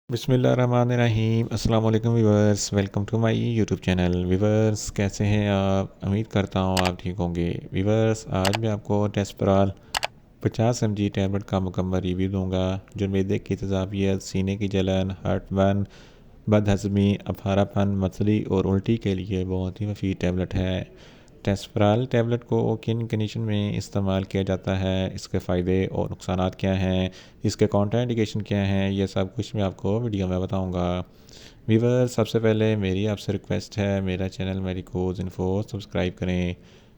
बिस्मिल्लाहिर्रहमानिर्रहीम अस्सलाम वालेकुम viewers, welcome to my YouTube channel. Viewers, कैसे हैं आप? उम्मीद करता हूँ आप ठीक होंगे। व्यूवर्स, आज मैं आपको टेस्पराल 50 mg टैबलेट का मुकम्मल रिव्यू दूंगा, जो मैदे की तेज़ाबियत, सीने की जलन, हार्टबर्न, बदहज़मी, अफारापन, मतली और उल्टी के लिए बहुत ही मुफीद टैबलेट है। टेस्पराल टैबलेट को किन कंडीशन में इस्तेमाल किया जाता है, इसके फ़ायदे और नुकसानात क्या हैं, इसके कॉन्ट्राइंडिकेशन क्या हैं, ये सब कुछ मैं आपको वीडियो में बताऊंगा। वीवर, सबसे पहले मेरी आपसे रिक्वेस्ट है, मेरा चैनल मेडिकोज इन्फो सब्सक्राइब करें।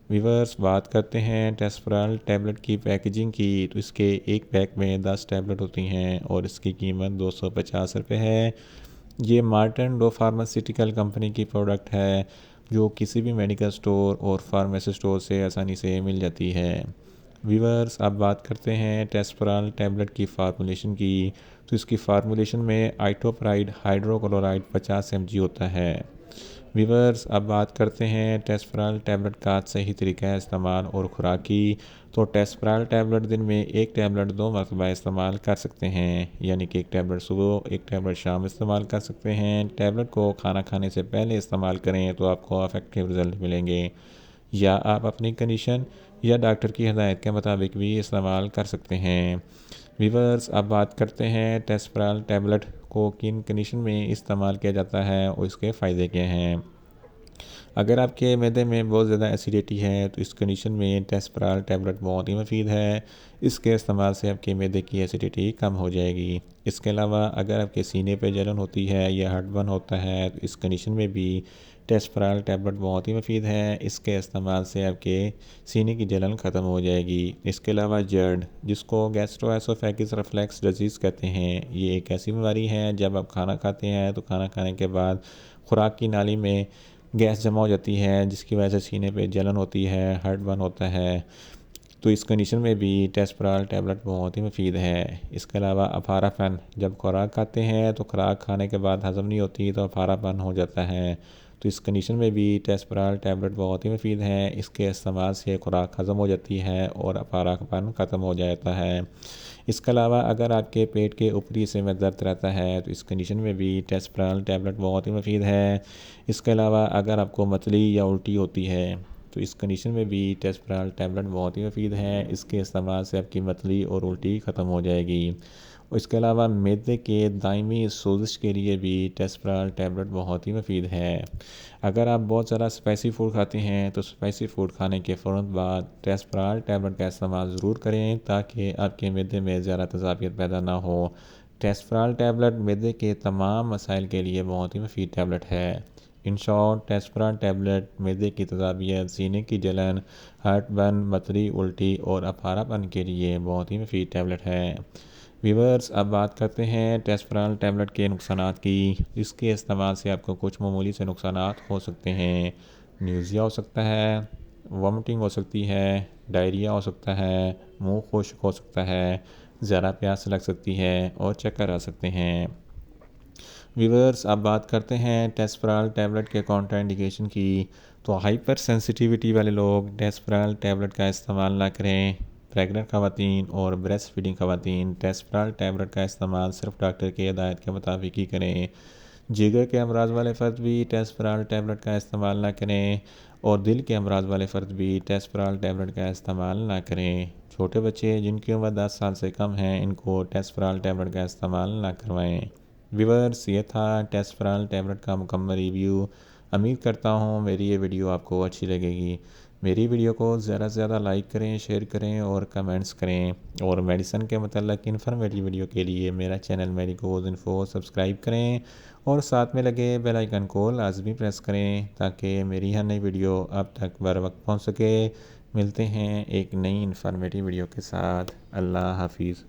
वीवर्स, बात करते हैं टेस्पराल टैबलेट की पैकेजिंग की, तो इसके एक पैक में 10 टैबलेट होती हैं और इसकी कीमत 250 रुपये है। ये मार्टन डो फार्मास्यूटिकल कंपनी की प्रोडक्ट है, जो किसी भी मेडिकल स्टोर और फार्मेसी स्टोर से आसानी से मिल जाती है। वीवर्स, अब बात करते हैं टेस्पराल टैबलेट की फार्मूलेशन की, तो इसकी फार्मूलेशन में आइटोपराइड हाइड्रोक्लोराइड 50 mg होता है। वीवर्स, अब बात करते हैं टेस्पराल टैबलेट का सही तरीका है इस्तेमाल और खुराक की। तो टेस्पराल टैबलेट दिन में एक टैबलेट 2 मरतबा इस्तेमाल कर सकते हैं, यानी कि एक टैबलेट सुबह, एक टैबलेट शाम इस्तेमाल कर सकते हैं। टैबलेट को खाना खाने से पहले इस्तेमाल करें तो आपको इफेक्टिव रिजल्ट मिलेंगे, या आप अपनी कंडीशन या डॉक्टर की हिदायत के मुताबिक भी इस्तेमाल कर सकते हैं। वीवर्स, अब बात करते हैं टेस्पराल टैबलेट को किन कंडीशन में इस्तेमाल किया जाता है और इसके फ़ायदे क्या हैं। अगर आपके मैदे में बहुत ज़्यादा एसिडिटी है तो इस कंडीशन में टेस्पराल टैबलेट बहुत ही मुफीद है। इसके इस्तेमाल से आपके मैदे की एसिडिटी कम हो जाएगी। इसके अलावा अगर आपके सीने पे जलन होती है या हार्टबर्न होता है तो इस कंडीशन में भी टेस्पराल टैबलेट बहुत ही मुफीद है। इसके इस्तेमाल से आपके सीने की जलन ख़त्म हो जाएगी। इसके अलावा जर्द, जिसको गैस्ट्रोएसोफेगस रिफ्लक्स डिजीज़ कहते हैं, ये एक ऐसी बीमारी है जब आप खाना खाते हैं तो खाना खाने के बाद खुराक की नाली में गैस जमा हो जाती है, जिसकी वजह से सीने पे जलन होती है, हार्टबर्न होता है। तो इस कंडीशन में भी टेस्पराल टैबलेट बहुत ही मुफीद है। इसके अलावा अफारापन, जब खुराक खाते हैं तो खुराक खाने के बाद हज़म नहीं होती तो अफारापन हो जाता है, तो इस कंडीशन में भी टेस्पराल टैबलेट बहुत ही मुफीद है। इसके इस्तेमाल से खुराक हज़म हो जाती है और अफारापन ख़त्म हो जाता है। इसके अलावा अगर आपके पेट के ऊपरी हिस्से में दर्द रहता है तो इस कंडीशन में भी टेस्पराल टैबलेट बहुत ही मुफीद है। इसके अलावा अगर आपको मतली या उल्टी होती है तो इस कंडीशन में भी टेस्पराल टैबलेट बहुत ही मुफीद है। इसके इस्तेमाल से आपकी मतली और उल्टी ख़त्म हो जाएगी। और इसके अलावा मैदे के दायमी सोजिश के लिए भी टेस्पराल टैबलेट बहुत ही मुफीद है। अगर आप बहुत ज़्यादा स्पाइसी फूड खाते हैं तो स्पाइसी फूड खाने के फ़ौरन बाद टेस्पराल टैबलेट का इस्तेमाल ज़रूर करें, ताकि आपके मैदे में ज़्यादा तेज़ाबियत पैदा ना हो। टेस्पराल टैबलेट मैदे के तमाम मसाइल के लिए बहुत ही मुफीद टैबलेट है। इन शॉर्ट, टेस्पराल टैबलेट मैदे की तेज़ाबियत, सीने की जलन, हार्टबर्न, मतली, उल्टी और अफारापन के लिए बहुत ही मुफीद टैबलेट है। वीवर्स, अब बात करते हैं टेस्पराल टैबलेट के नुकसानात की। इसके इस्तेमाल से आपको कुछ मामूली से नुकसानात हो सकते हैं। न्यूज़िया हो सकता है, वॉमिटिंग हो सकती है, डायरिया हो सकता है, मुंह खुश्क हो सकता है, ज़्यादा प्यास लग सकती है और चक्कर आ सकते हैं। व्यूवर्स, अब बात करते हैं टेस्पराल टैबलेट के कॉन्ट्राइंडिकेशन की। तो हाइपर सेंसिटिविटी वाले लोग टेस्पराल टैबलेट का इस्तेमाल ना करें। प्रेग्नेंट ख़वातीन और ब्रेस्ट फीडिंग ख़वातीन टेस्पराल टैबलेट का इस्तेमाल सिर्फ डॉक्टर की हिदायत के मुताबिक ही करें। जिगर के अमराज वाले फ़र्द भी टेस्पराल टैबलेट का इस्तेमाल ना करें, और दिल के अमराज वाले फ़र्द भी टेस्पराल टैबलेट का इस्तेमाल ना करें। छोटे बच्चे जिनकी उम्र 10 साल से कम है, इनको टेस्पराल टैबलेट का इस्तेमाल ना करवाएं। व्यूअर्स, ये था टेस्पराल टैबलेट का मुकम्मल रिव्यू। उम्मीद करता हूँ मेरी ये वीडियो आपको अच्छी लगेगी। मेरी वीडियो को ज़्यादा से ज़्यादा लाइक करें, शेयर करें और कमेंट्स करें। और मेडिसिन के मतलब इन्फॉर्मेटिव वीडियो के लिए मेरा चैनल मेडिकोज इन्फो सब्सक्राइब करें और साथ में लगे बेल आइकन को लाजमी प्रेस करें, ताकि मेरी हर नई वीडियो आप तक बर वक्त पहुँच सके। मिलते हैं एक नई इन्फॉर्मेटिव वीडियो के साथ। अल्लाह हाफिज़।